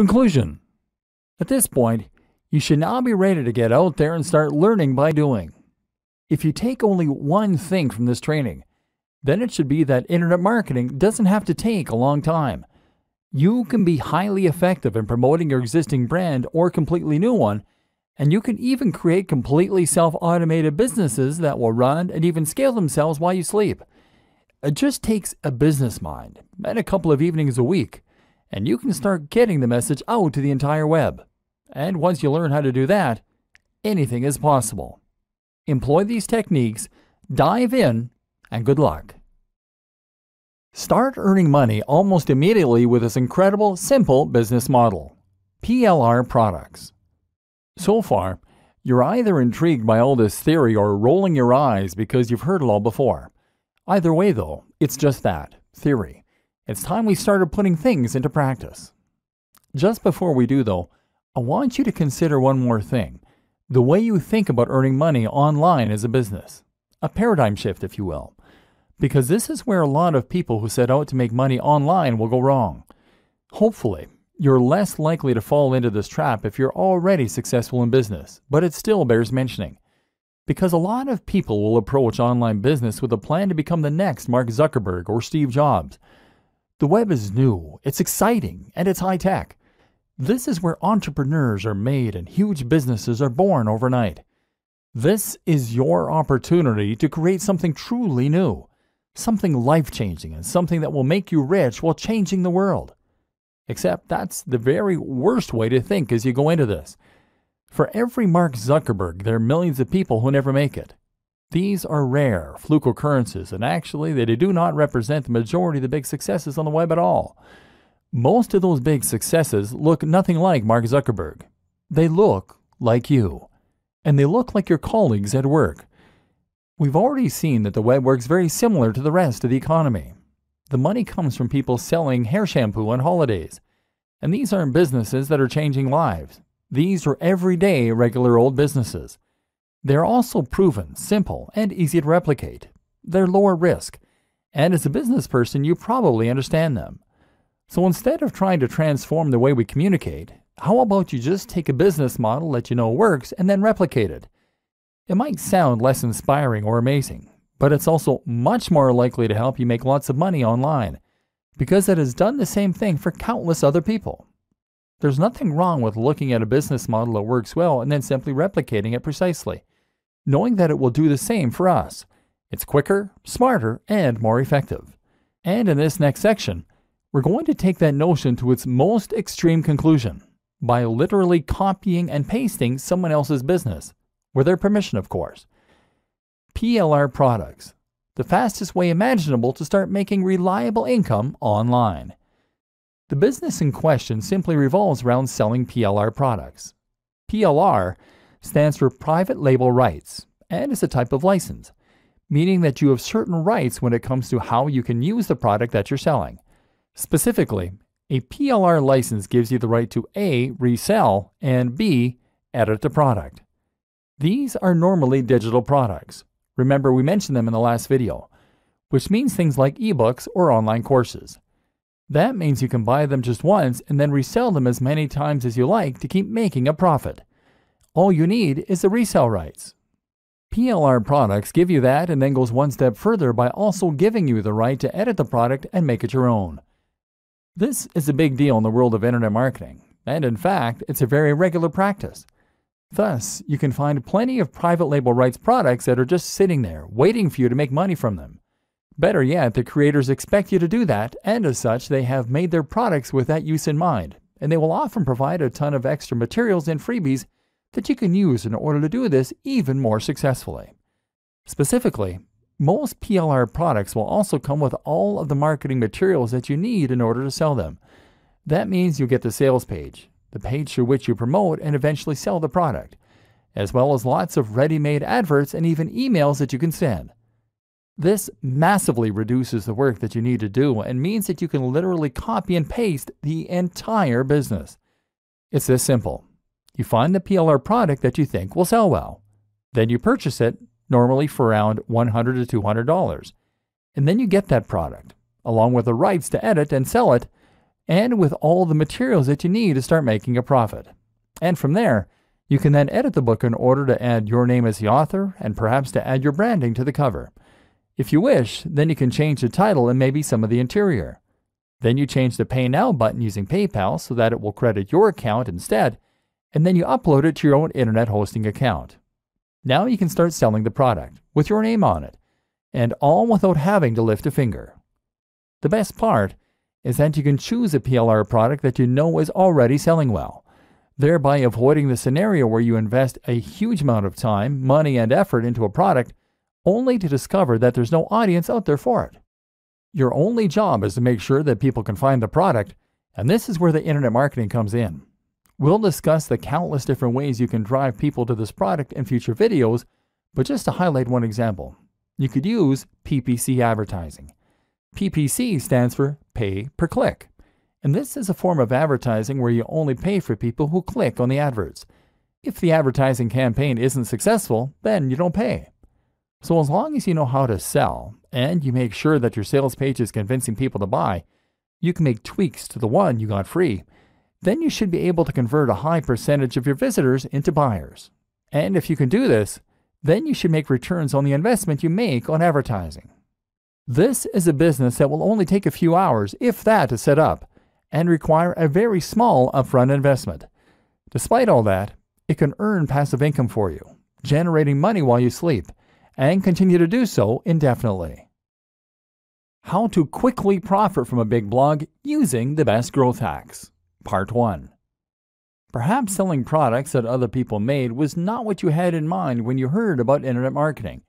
Conclusion. At this point, you should now be ready to get out there and start learning by doing. If you take only one thing from this training, then it should be that internet marketing doesn't have to take a long time. You can be highly effective in promoting your existing brand or completely new one, and you can even create completely self-automated businesses that will run and even scale themselves while you sleep. It just takes a business mind and a couple of evenings a week, and you can start getting the message out to the entire web. And once you learn how to do that, anything is possible. Employ these techniques, dive in, and good luck. Start earning money almost immediately with this incredible, simple business model. PLR products. So far, you're either intrigued by all this theory or rolling your eyes because you've heard it all before. Either way, though, it's just that, theory. It's time we started putting things into practice. Just before we do, though, I want you to consider one more thing. The way you think about earning money online as a business. A paradigm shift, if you will. Because this is where a lot of people who set out to make money online will go wrong. Hopefully, you're less likely to fall into this trap if you're already successful in business, but it still bears mentioning. Because a lot of people will approach online business with a plan to become the next Mark Zuckerberg or Steve Jobs. The web is new, it's exciting, and it's high-tech. This is where entrepreneurs are made and huge businesses are born overnight. This is your opportunity to create something truly new. Something life-changing and something that will make you rich while changing the world. Except that's the very worst way to think as you go into this. For every Mark Zuckerberg, there are millions of people who never make it. These are rare, fluke occurrences, and actually they do not represent the majority of the big successes on the web at all. Most of those big successes look nothing like Mark Zuckerberg. They look like you. And they look like your colleagues at work. We've already seen that the web works very similar to the rest of the economy. The money comes from people selling hair shampoo on holidays. And these aren't businesses that are changing lives. These are everyday, regular old businesses. They're also proven, simple, and easy to replicate. They're lower risk. And as a business person, you probably understand them. So instead of trying to transform the way we communicate, how about you just take a business model that you know works and then replicate it? It might sound less inspiring or amazing, but it's also much more likely to help you make lots of money online, because it has done the same thing for countless other people. There's nothing wrong with looking at a business model that works well and then simply replicating it precisely, knowing that it will do the same for us. It's quicker, smarter, and more effective. And in this next section, we're going to take that notion to its most extreme conclusion by literally copying and pasting someone else's business. With their permission, of course. PLR products, the fastest way imaginable to start making reliable income online. The business in question simply revolves around selling PLR products. PLR stands for Private Label Rights and is a type of license, meaning that you have certain rights when it comes to how you can use the product that you're selling. Specifically, a PLR license gives you the right to A. resell and B. edit the product. These are normally digital products. Remember, we mentioned them in the last video, which means things like ebooks or online courses. That means you can buy them just once and then resell them as many times as you like to keep making a profit. All you need is the resale rights. PLR products give you that and then goes one step further by also giving you the right to edit the product and make it your own. This is a big deal in the world of internet marketing, and in fact, it's a very regular practice. Thus, you can find plenty of private label rights products that are just sitting there, waiting for you to make money from them. Better yet, the creators expect you to do that, and as such, they have made their products with that use in mind, and they will often provide a ton of extra materials and freebies that you can use in order to do this even more successfully. Specifically, most PLR products will also come with all of the marketing materials that you need in order to sell them. That means you get the sales page, the page through which you promote and eventually sell the product, as well as lots of ready-made adverts and even emails that you can send. This massively reduces the work that you need to do and means that you can literally copy and paste the entire business. It's this simple. You find the PLR product that you think will sell well. Then you purchase it, normally for around $100 to $200. And then you get that product, along with the rights to edit and sell it, and with all the materials that you need to start making a profit. And from there, you can then edit the book in order to add your name as the author and perhaps to add your branding to the cover. If you wish, then you can change the title and maybe some of the interior. Then you change the Pay Now button using PayPal so that it will credit your account instead, and then you upload it to your own internet hosting account. Now you can start selling the product with your name on it, and all without having to lift a finger. The best part is that you can choose a PLR product that you know is already selling well, thereby avoiding the scenario where you invest a huge amount of time, money, and effort into a product only to discover that there's no audience out there for it. Your only job is to make sure that people can find the product, and this is where the internet marketing comes in. We'll discuss the countless different ways you can drive people to this product in future videos, but just to highlight one example, you could use PPC advertising. PPC stands for pay per click, and this is a form of advertising where you only pay for people who click on the adverts. If the advertising campaign isn't successful, then you don't pay. So as long as you know how to sell, and you make sure that your sales page is convincing people to buy, you can make tweaks to the one you got free. Then you should be able to convert a high percentage of your visitors into buyers. And if you can do this, then you should make returns on the investment you make on advertising. This is a business that will only take a few hours, if that, to set up, and require a very small upfront investment. Despite all that, it can earn passive income for you, generating money while you sleep, and continue to do so indefinitely. How to quickly profit from a big blog using the best growth hacks. Part 1. Perhaps selling products that other people made was not what you had in mind when you heard about internet marketing.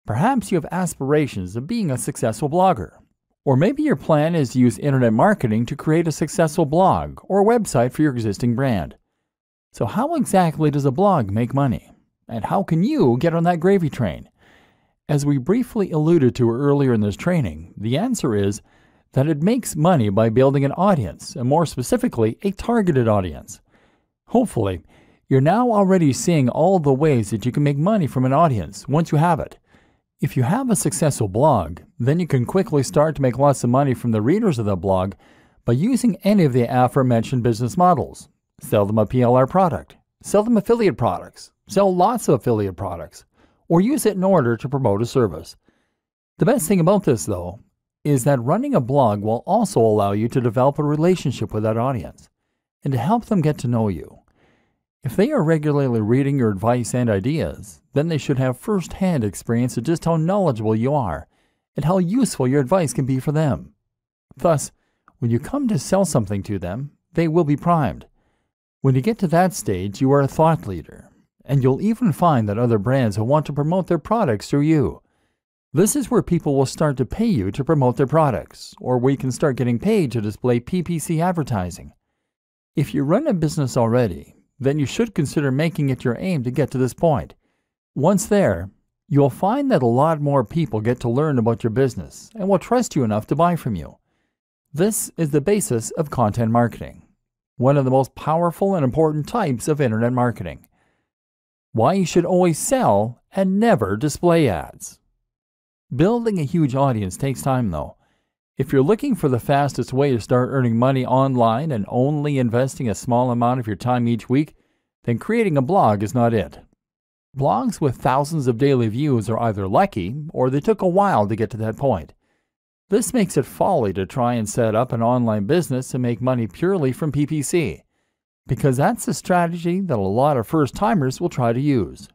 Perhaps you have aspirations of being a successful blogger. Or maybe your plan is to use internet marketing to create a successful blog or website for your existing brand. So how exactly does a blog make money? And how can you get on that gravy train? As we briefly alluded to earlier in this training, the answer is that it makes money by building an audience, and more specifically, a targeted audience. Hopefully, you're now already seeing all the ways that you can make money from an audience once you have it. If you have a successful blog, then you can quickly start to make lots of money from the readers of the blog by using any of the aforementioned business models. Sell them a PLR product, sell them affiliate products, sell lots of affiliate products, or use it in order to promote a service. The best thing about this, though, is that running a blog will also allow you to develop a relationship with that audience and to help them get to know you. If they are regularly reading your advice and ideas, then they should have first-hand experience of just how knowledgeable you are and how useful your advice can be for them. Thus, when you come to sell something to them, they will be primed. When you get to that stage, you are a thought leader, and you'll even find that other brands will want to promote their products through you. This is where people will start to pay you to promote their products, or where you can start getting paid to display PPC advertising. If you run a business already, then you should consider making it your aim to get to this point. Once there, you'll find that a lot more people get to learn about your business and will trust you enough to buy from you. This is the basis of content marketing, one of the most powerful and important types of internet marketing. Why you should always sell and never display ads. Building a huge audience takes time, though. If you're looking for the fastest way to start earning money online and only investing a small amount of your time each week, then creating a blog is not it. Blogs with thousands of daily views are either lucky or they took a while to get to that point. This makes it folly to try and set up an online business and make money purely from PPC, because that's a strategy that a lot of first-timers will try to use.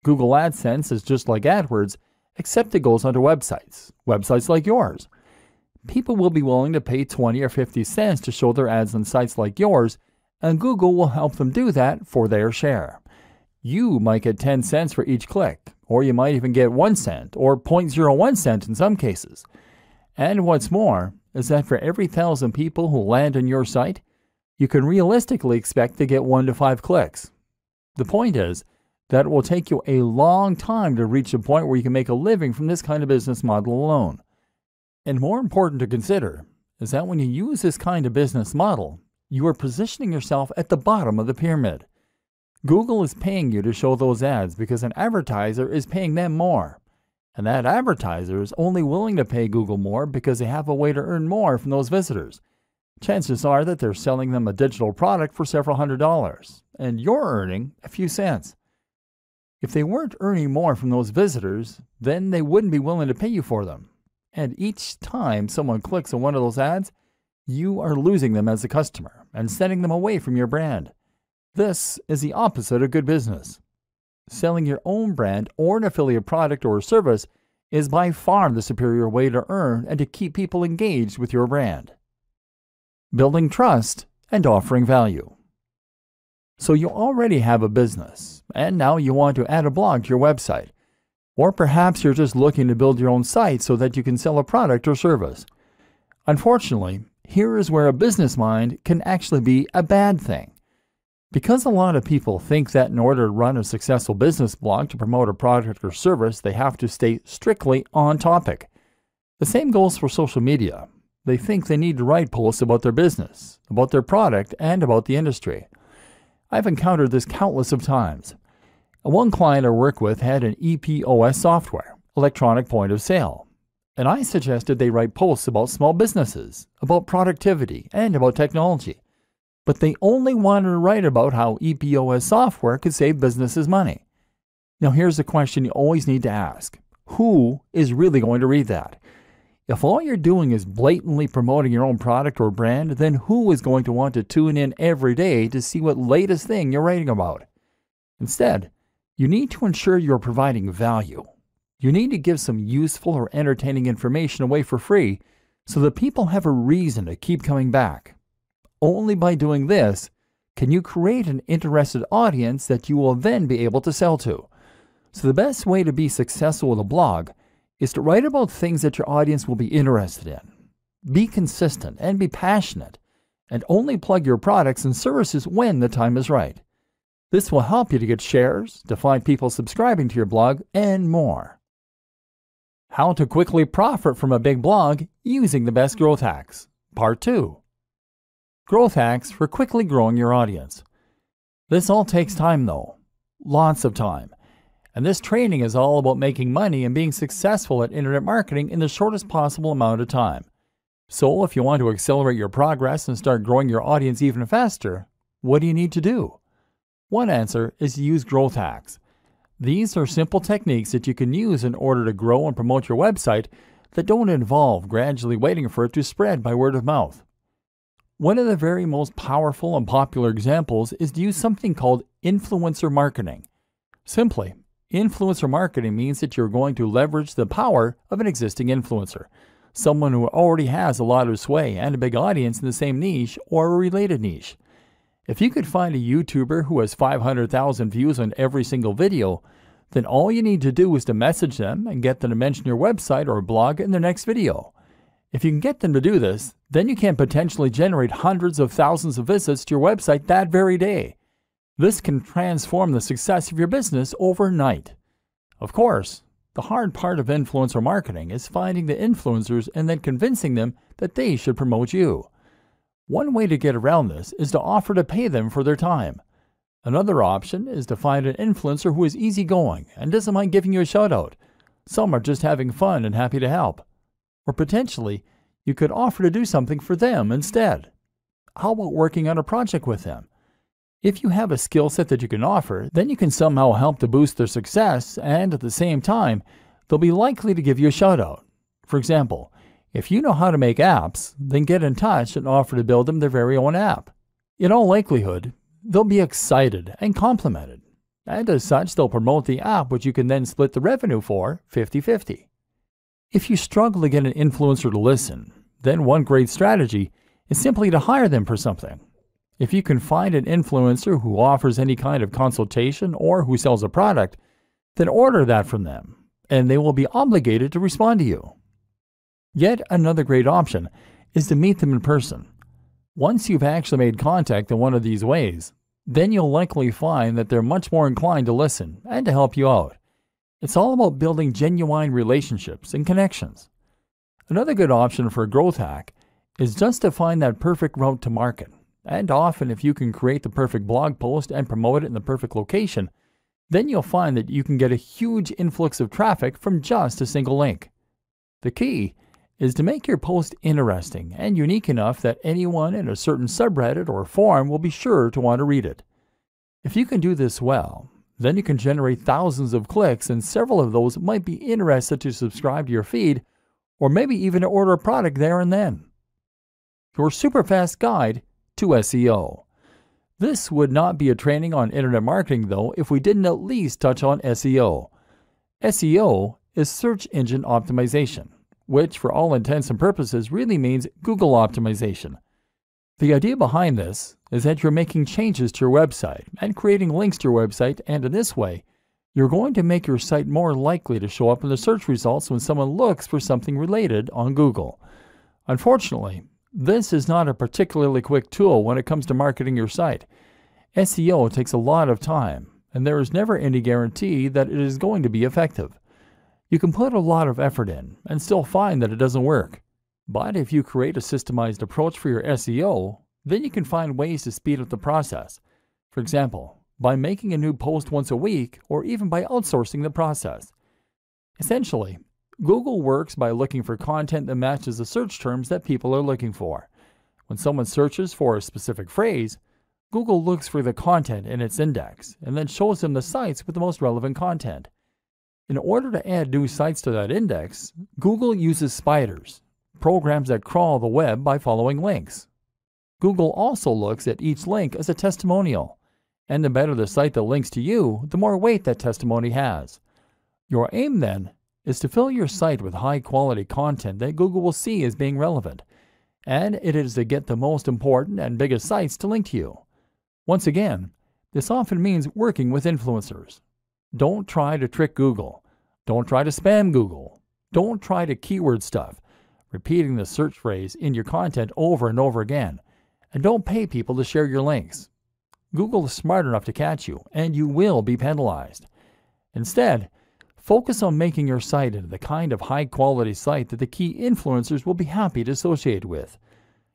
Google AdSense is just like AdWords, except it goes onto websites like yours. People will be willing to pay 20 or 50 cents to show their ads on sites like yours, and Google will help them do that for their share. You might get 10 cents for each click, or you might even get 1 cent or 0.01 cent in some cases. And what's more is that for every 1,000 people who land on your site, you can realistically expect to get 1 to 5 clicks. The point is that it will take you a long time to reach the point where you can make a living from this kind of business model alone. And more important to consider is that when you use this kind of business model, you are positioning yourself at the bottom of the pyramid. Google is paying you to show those ads because an advertiser is paying them more. And that advertiser is only willing to pay Google more because they have a way to earn more from those visitors. Chances are that they're selling them a digital product for several $100s, and you're earning a few cents. If they weren't earning more from those visitors, then they wouldn't be willing to pay you for them. And each time someone clicks on one of those ads, you are losing them as a customer and sending them away from your brand. This is the opposite of good business. Selling your own brand or an affiliate product or service is by far the superior way to earn and to keep people engaged with your brand. Building trust and offering value. So you already have a business, and now you want to add a blog to your website. Or perhaps you're just looking to build your own site so that you can sell a product or service. Unfortunately, here is where a business mind can actually be a bad thing. Because a lot of people think that in order to run a successful business blog to promote a product or service, they have to stay strictly on topic. The same goes for social media. They think they need to write posts about their business, about their product, and about the industry. I've encountered this countless of times. One client I work with had an EPOS software, electronic point of sale, and I suggested they write posts about small businesses, about productivity, and about technology. But they only wanted to write about how EPOS software could save businesses money. Now here's a question you always need to ask. Who is really going to read that? If all you're doing is blatantly promoting your own product or brand, then who is going to want to tune in every day to see what latest thing you're writing about? Instead, you need to ensure you're providing value. You need to give some useful or entertaining information away for free so that people have a reason to keep coming back. Only by doing this can you create an interested audience that you will then be able to sell to. So the best way to be successful with a blog is to write about things that your audience will be interested in. Be consistent and be passionate, and only plug your products and services when the time is right. This will help you to get shares, to find people subscribing to your blog, and more. How to quickly profit from a big blog using the best growth hacks. Part 2. Growth hacks for quickly growing your audience. This all takes time though. Lots of time. And this training is all about making money and being successful at internet marketing in the shortest possible amount of time. So if you want to accelerate your progress and start growing your audience even faster, what do you need to do? One answer is to use growth hacks. These are simple techniques that you can use in order to grow and promote your website that don't involve gradually waiting for it to spread by word of mouth. One of the very most powerful and popular examples is to use something called influencer marketing. Simply, influencer marketing means that you're going to leverage the power of an existing influencer, someone who already has a lot of sway and a big audience in the same niche or a related niche. If you could find a YouTuber who has 500,000 views on every single video, then all you need to do is to message them and get them to mention your website or blog in their next video. If you can get them to do this, then you can potentially generate hundreds of thousands of visits to your website that very day. This can transform the success of your business overnight. Of course, the hard part of influencer marketing is finding the influencers and then convincing them that they should promote you. One way to get around this is to offer to pay them for their time. Another option is to find an influencer who is easygoing and doesn't mind giving you a shout out. Some are just having fun and happy to help. Or potentially, you could offer to do something for them instead. How about working on a project with them? If you have a skill set that you can offer, then you can somehow help to boost their success, and at the same time, they'll be likely to give you a shout out. For example, if you know how to make apps, then get in touch and offer to build them their very own app. In all likelihood, they'll be excited and complimented, and as such, they'll promote the app, which you can then split the revenue for 50-50. If you struggle to get an influencer to listen, then one great strategy is simply to hire them for something. If you can find an influencer who offers any kind of consultation or who sells a product, then order that from them, and they will be obligated to respond to you. Yet another great option is to meet them in person. Once you've actually made contact in one of these ways, then you'll likely find that they're much more inclined to listen and to help you out. It's all about building genuine relationships and connections. Another good option for a growth hack is just to find that perfect route to market. And often if you can create the perfect blog post and promote it in the perfect location, then you'll find that you can get a huge influx of traffic from just a single link. The key is to make your post interesting and unique enough that anyone in a certain subreddit or forum will be sure to want to read it. If you can do this well, then you can generate thousands of clicks, and several of those might be interested to subscribe to your feed or maybe even to order a product there and then. Your super fast guide to SEO. This would not be a training on internet marketing though if we didn't at least touch on SEO. SEO is search engine optimization, which for all intents and purposes really means Google optimization. The idea behind this is that you're making changes to your website and creating links to your website, and in this way, you're going to make your site more likely to show up in the search results when someone looks for something related on Google. Unfortunately, this is not a particularly quick tool when it comes to marketing your site. SEO takes a lot of time, and there is never any guarantee that it is going to be effective. You can put a lot of effort in and still find that it doesn't work. But if you create a systemized approach for your SEO, then you can find ways to speed up the process. For example, by making a new post once a week or even by outsourcing the process. Essentially, Google works by looking for content that matches the search terms that people are looking for. When someone searches for a specific phrase, Google looks for the content in its index and then shows them the sites with the most relevant content. In order to add new sites to that index, Google uses spiders, programs that crawl the web by following links. Google also looks at each link as a testimonial, and the better the site that links to you, the more weight that testimony has. Your aim then is to fill your site with high-quality content that Google will see as being relevant, and it is to get the most important and biggest sites to link to you. Once again, this often means working with influencers. Don't try to trick Google. Don't try to spam Google. Don't try to keyword stuff, repeating the search phrase in your content over and over again. And don't pay people to share your links. Google is smart enough to catch you, and you will be penalized. Instead, focus on making your site into the kind of high-quality site that the key influencers will be happy to associate with.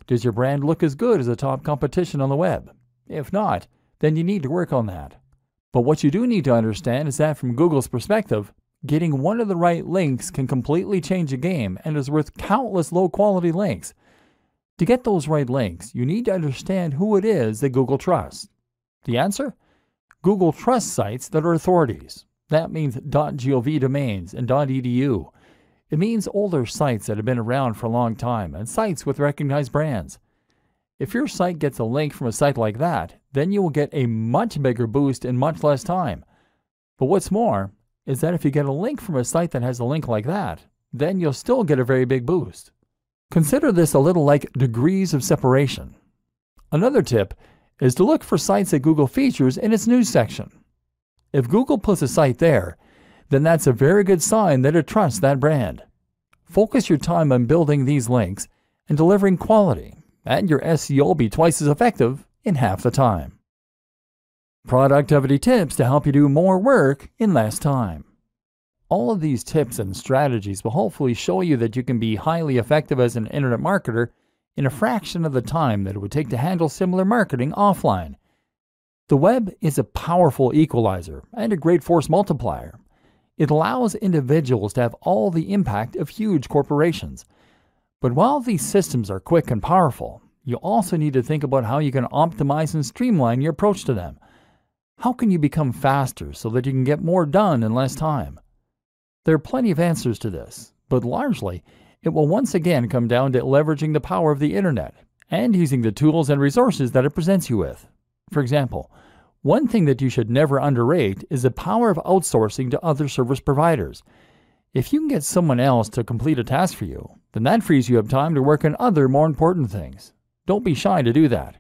Does your brand look as good as the top competition on the web? If not, then you need to work on that. But what you do need to understand is that from Google's perspective, getting one of the right links can completely change a game and is worth countless low-quality links. To get those right links, you need to understand who it is that Google trusts. The answer? Google trusts sites that are authorities. That means .gov domains and .edu. It means older sites that have been around for a long time and sites with recognized brands. If your site gets a link from a site like that, then you will get a much bigger boost in much less time. But what's more is that if you get a link from a site that has a link like that, then you'll still get a very big boost. Consider this a little like degrees of separation. Another tip is to look for sites that Google features in its news section. If Google puts a site there, then that's a very good sign that it trusts that brand. Focus your time on building these links and delivering quality, and your SEO will be twice as effective in half the time. Productivity tips to help you do more work in less time. All of these tips and strategies will hopefully show you that you can be highly effective as an internet marketer in a fraction of the time that it would take to handle similar marketing offline. The web is a powerful equalizer and a great force multiplier. It allows individuals to have all the impact of huge corporations. But while these systems are quick and powerful, you also need to think about how you can optimize and streamline your approach to them. How can you become faster so that you can get more done in less time? There are plenty of answers to this, but largely, it will once again come down to leveraging the power of the internet and using the tools and resources that it presents you with. For example, one thing that you should never underrate is the power of outsourcing to other service providers. If you can get someone else to complete a task for you, then that frees you up time to work on other more important things. Don't be shy to do that.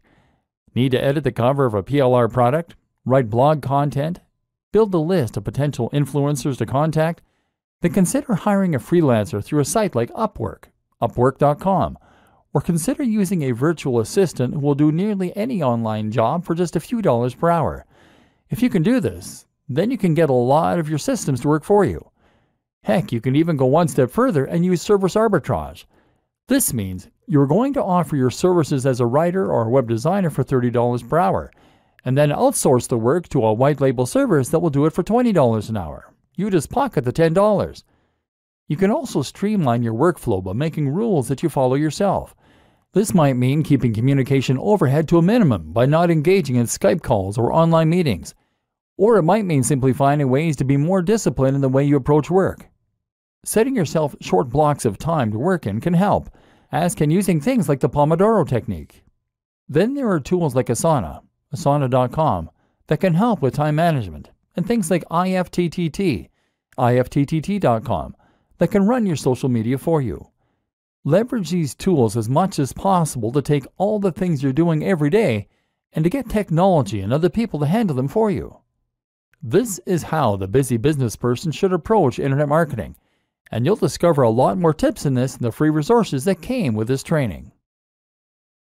Need to edit the cover of a PLR product? Write blog content? Build a list of potential influencers to contact? Then consider hiring a freelancer through a site like Upwork, Upwork.com, or consider using a virtual assistant who will do nearly any online job for just a few dollars per hour. If you can do this, then you can get a lot of your systems to work for you. Heck, you can even go one step further and use service arbitrage. This means you're going to offer your services as a writer or a web designer for $30 per hour, and then outsource the work to a white label service that will do it for $20 an hour. You just pocket the $10. You can also streamline your workflow by making rules that you follow yourself. This might mean keeping communication overhead to a minimum by not engaging in Skype calls or online meetings. Or it might mean simply finding ways to be more disciplined in the way you approach work. Setting yourself short blocks of time to work in can help, as can using things like the Pomodoro technique. Then there are tools like Asana, Asana.com, that can help with time management, and things like IFTTT, IFTTT.com, that can run your social media for you. Leverage these tools as much as possible to take all the things you're doing every day and to get technology and other people to handle them for you. This is how the busy business person should approach internet marketing, and you'll discover a lot more tips in this in the free resources that came with this training.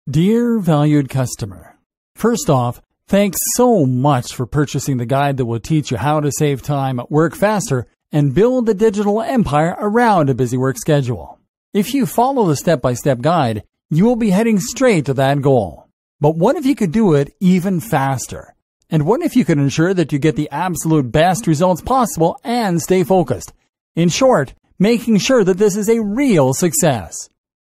Dear valued customer, first off, thanks so much for purchasing the guide that will teach you how to save time, work faster, and build a digital empire around a busy work schedule. If you follow the step-by-step guide, you will be heading straight to that goal. But what if you could do it even faster? And what if you could ensure that you get the absolute best results possible and stay focused? In short, making sure that this is a real success.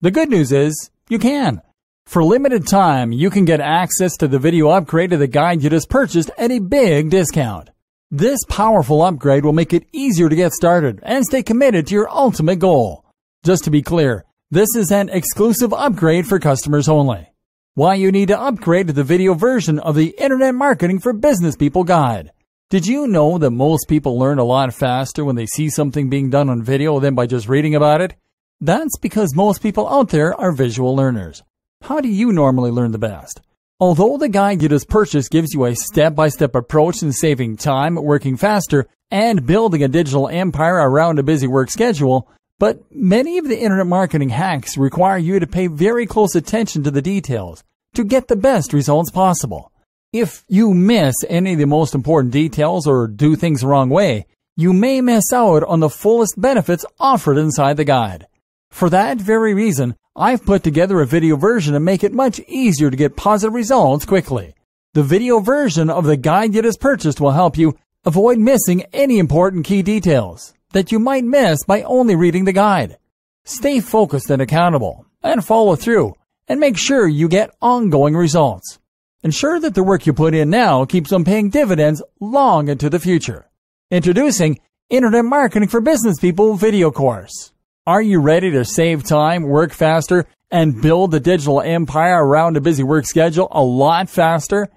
The good news is, you can. For limited time, you can get access to the video upgrade to the guide you just purchased at a big discount. This powerful upgrade will make it easier to get started and stay committed to your ultimate goal. Just to be clear, this is an exclusive upgrade for customers only. Why you need to upgrade to the video version of the Internet Marketing for Business People guide. Did you know that most people learn a lot faster when they see something being done on video than by just reading about it? That's because most people out there are visual learners. How do you normally learn the best? Although the guide you just purchased gives you a step-by-step approach in saving time, working faster, and building a digital empire around a busy work schedule, but many of the internet marketing hacks require you to pay very close attention to the details to get the best results possible. If you miss any of the most important details or do things the wrong way, you may miss out on the fullest benefits offered inside the guide. For that very reason, I've put together a video version to make it much easier to get positive results quickly. The video version of the guide you just purchased will help you avoid missing any important key details that you might miss by only reading the guide. Stay focused and accountable, and follow through, and make sure you get ongoing results. Ensure that the work you put in now keeps on paying dividends long into the future. Introducing Internet Marketing for Business People video course. Are you ready to save time, work faster, and build a digital empire around a busy work schedule a lot faster?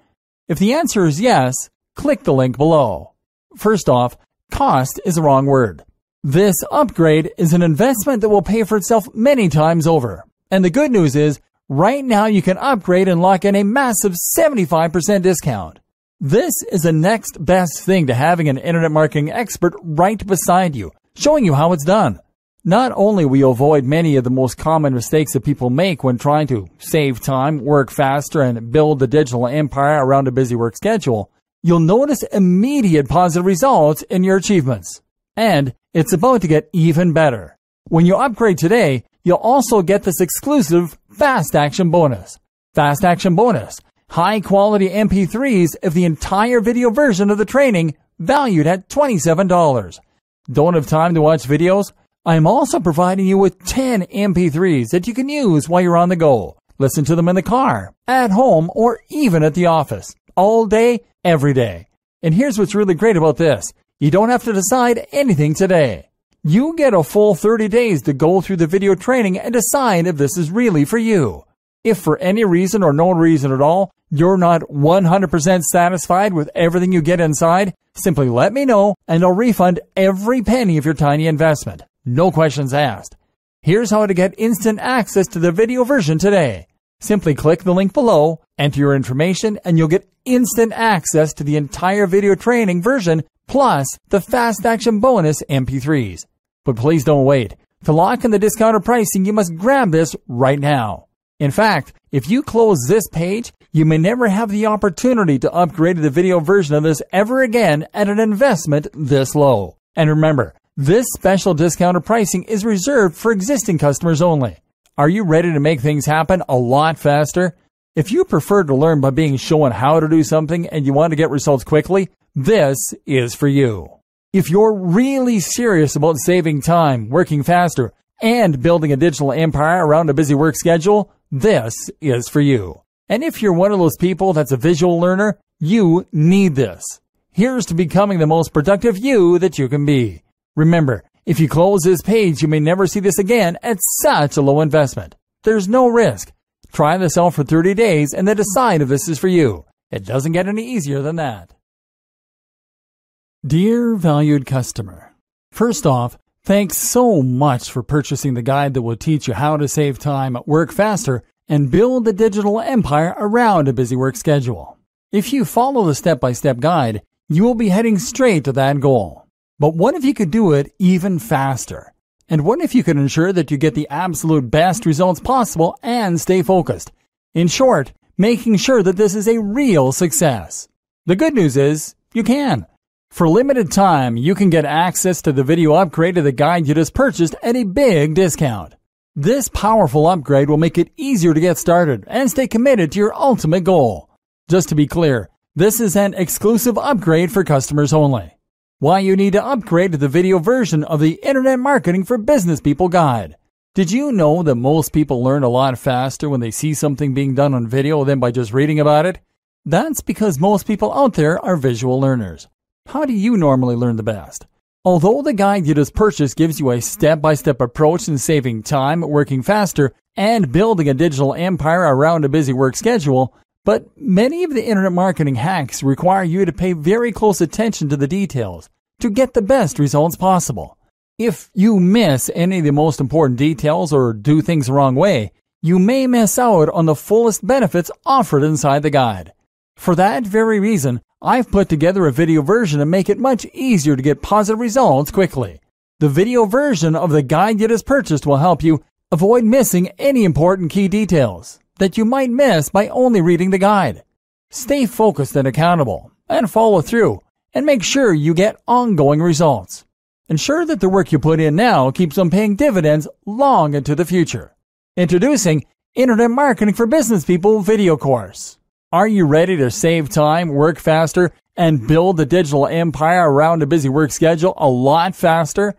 If the answer is yes, click the link below. First off, cost is the wrong word. This upgrade is an investment that will pay for itself many times over. And the good news is, right now you can upgrade and lock in a massive 75% discount. This is the next best thing to having an internet marketing expert right beside you, showing you how it's done. Not only will you avoid many of the most common mistakes that people make when trying to save time, work faster, and build the digital empire around a busy work schedule, you'll notice immediate positive results in your achievements. And it's about to get even better. When you upgrade today, you'll also get this exclusive Fast Action Bonus. Fast Action Bonus. High quality MP3s of the entire video version of the training, valued at $27. Don't have time to watch videos? I'm also providing you with 10 MP3s that you can use while you're on the go. Listen to them in the car, at home, or even at the office. All day, every day. And here's what's really great about this. You don't have to decide anything today. You get a full 30 days to go through the video training and decide if this is really for you. If for any reason or no reason at all, you're not 100% satisfied with everything you get inside, simply let me know and I'll refund every penny of your tiny investment. No questions asked. Here's how to get instant access to the video version today. Simply click the link below, enter your information, and you'll get instant access to the entire video training version plus the Fast Action Bonus MP3s. But please don't wait. To lock in the discounted pricing, you must grab this right now. In fact, if you close this page, you may never have the opportunity to upgrade to the video version of this ever again at an investment this low. And remember, this special discounted pricing is reserved for existing customers only. Are you ready to make things happen a lot faster? If you prefer to learn by being shown how to do something and you want to get results quickly, this is for you. If you're really serious about saving time, working faster, and building a digital empire around a busy work schedule, this is for you. And if you're one of those people that's a visual learner, you need this. Here's to becoming the most productive you that you can be. Remember, if you close this page, you may never see this again at such a low investment. There's no risk. Try this out for 30 days and then decide if this is for you. It doesn't get any easier than that. Dear valued customer, first off, thanks so much for purchasing the guide that will teach you how to save time, work faster, and build a digital empire around a busy work schedule. If you follow the step-by-step guide, you will be heading straight to that goal. But what if you could do it even faster? And what if you could ensure that you get the absolute best results possible and stay focused? In short, making sure that this is a real success. The good news is, you can. For limited time, you can get access to the video upgrade to the guide you just purchased at a big discount. This powerful upgrade will make it easier to get started and stay committed to your ultimate goal. Just to be clear, this is an exclusive upgrade for customers only. Why you need to upgrade to the video version of the Internet Marketing for Business People guide. Did you know that most people learn a lot faster when they see something being done on video than by just reading about it? That's because most people out there are visual learners. How do you normally learn the best? Although the guide you just purchased gives you a step-by-step approach in saving time, working faster, and building a digital empire around a busy work schedule, but many of the internet marketing hacks require you to pay very close attention to the details to get the best results possible. If you miss any of the most important details or do things the wrong way, you may miss out on the fullest benefits offered inside the guide. For that very reason, I've put together a video version to make it much easier to get positive results quickly. The video version of the guide you just purchased will help you avoid missing any important key details that you might miss by only reading the guide. Stay focused and accountable, and follow through, and make sure you get ongoing results. Ensure that the work you put in now keeps on paying dividends long into the future. Introducing Internet Marketing for Business People video course. Are you ready to save time, work faster, and build a digital empire around a busy work schedule a lot faster?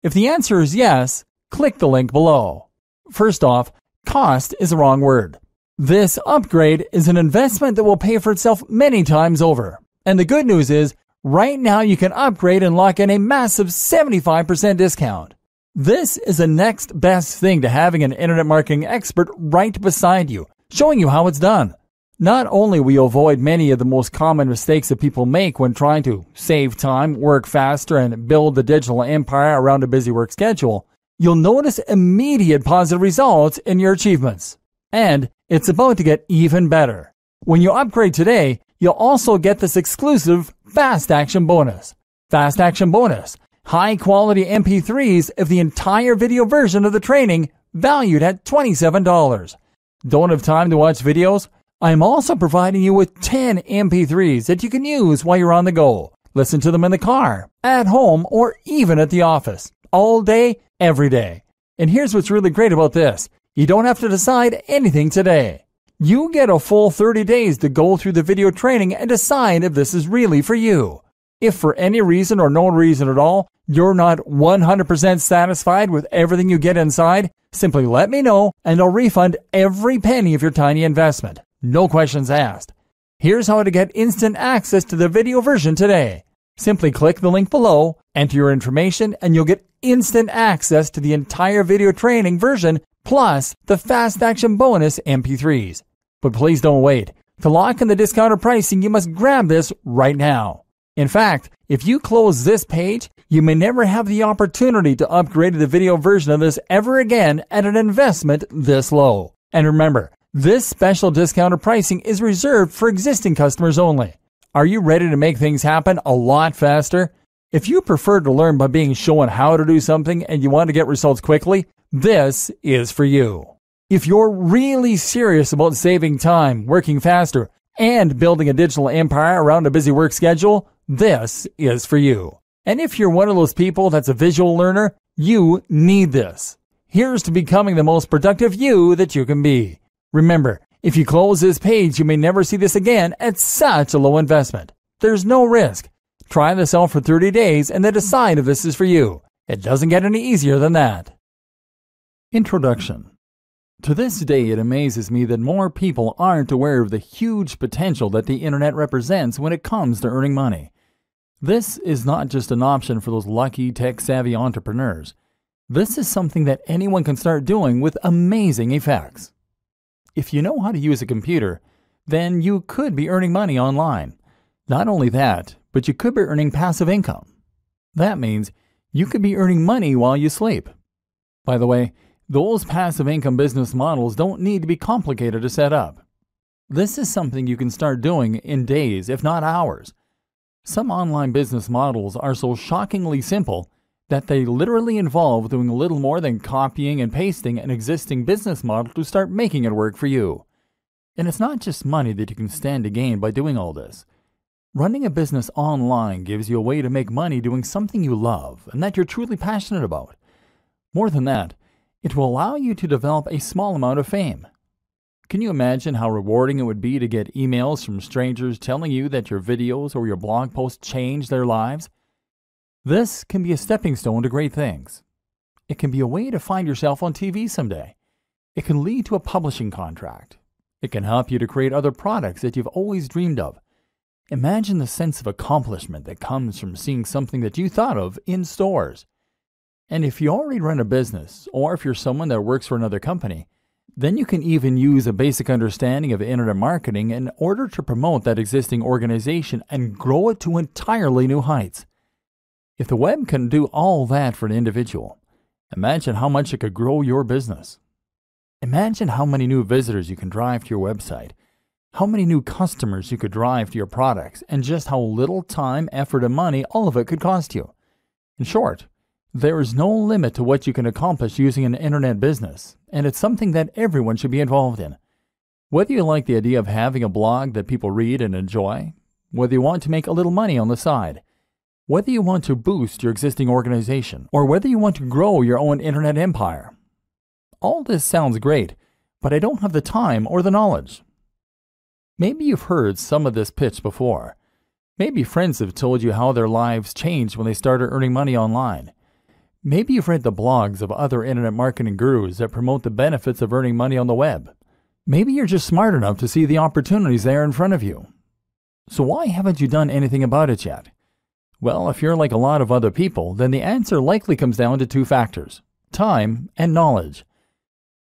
If the answer is yes, click the link below. First off, cost is the wrong word. This upgrade is an investment that will pay for itself many times over. And the good news is, right now you can upgrade and lock in a massive 75% discount. This is the next best thing to having an internet marketing expert right beside you, showing you how it's done. Not only will you avoid many of the most common mistakes that people make when trying to save time, work faster, and build the digital empire around a busy work schedule, you'll notice immediate positive results in your achievements. And it's about to get even better. When you upgrade today, you'll also get this exclusive Fast Action Bonus. Fast Action Bonus. High quality MP3s of the entire video version of the training, valued at $27. Don't have time to watch videos? I'm also providing you with 10 MP3s that you can use while you're on the go. Listen to them in the car, at home, or even at the office. All day, every day. And here's what's really great about this. You don't have to decide anything today. You get a full 30 days to go through the video training and decide if this is really for you. If for any reason or no reason at all, you're not 100% satisfied with everything you get inside, simply let me know and I'll refund every penny of your tiny investment. No questions asked. Here's how to get instant access to the video version today. Simply click the link below, enter your information, and you'll get instant access to the entire video training version plus the Fast Action Bonus MP3s. But please don't wait. To lock in the discounted pricing, you must grab this right now. In fact, if you close this page, you may never have the opportunity to upgrade to the video version of this ever again at an investment this low. And remember, this special discounted pricing is reserved for existing customers only. Are you ready to make things happen a lot faster? If you prefer to learn by being shown how to do something and you want to get results quickly, this is for you. If you're really serious about saving time, working faster, and building a digital empire around a busy work schedule, this is for you. And if you're one of those people that's a visual learner, you need this. Here's to becoming the most productive you that you can be. Remember, if you close this page, you may never see this again at such a low investment. There's no risk. Try this out for 30 days and then decide if this is for you. It doesn't get any easier than that. Introduction. To this day, it amazes me that more people aren't aware of the huge potential that the internet represents when it comes to earning money. This is not just an option for those lucky, tech-savvy entrepreneurs. This is something that anyone can start doing with amazing effects. If you know how to use a computer, then you could be earning money online. Not only that, but you could be earning passive income. That means you could be earning money while you sleep. By the way, those passive income business models don't need to be complicated to set up. This is something you can start doing in days, if not hours. Some online business models are so shockingly simple that they literally involve doing little more than copying and pasting an existing business model to start making it work for you. And it's not just money that you can stand to gain by doing all this. Running a business online gives you a way to make money doing something you love and that you're truly passionate about. More than that, it will allow you to develop a small amount of fame. Can you imagine how rewarding it would be to get emails from strangers telling you that your videos or your blog posts changed their lives? This can be a stepping stone to great things. It can be a way to find yourself on TV someday. It can lead to a publishing contract. It can help you to create other products that you've always dreamed of. Imagine the sense of accomplishment that comes from seeing something that you thought of in stores. And if you already run a business, or if you're someone that works for another company, then you can even use a basic understanding of internet marketing in order to promote that existing organization and grow it to entirely new heights. If the web can do all that for an individual, imagine how much it could grow your business. Imagine how many new visitors you can drive to your website, how many new customers you could drive to your products, and just how little time, effort, and money all of it could cost you. In short, there is no limit to what you can accomplish using an internet business, and it's something that everyone should be involved in. Whether you like the idea of having a blog that people read and enjoy, whether you want to make a little money on the side, whether you want to boost your existing organization, or whether you want to grow your own internet empire. All this sounds great, but I don't have the time or the knowledge. Maybe you've heard some of this pitch before. Maybe friends have told you how their lives changed when they started earning money online. Maybe you've read the blogs of other internet marketing gurus that promote the benefits of earning money on the web. Maybe you're just smart enough to see the opportunities there in front of you. So why haven't you done anything about it yet? Well, if you're like a lot of other people, then the answer likely comes down to two factors: time and knowledge.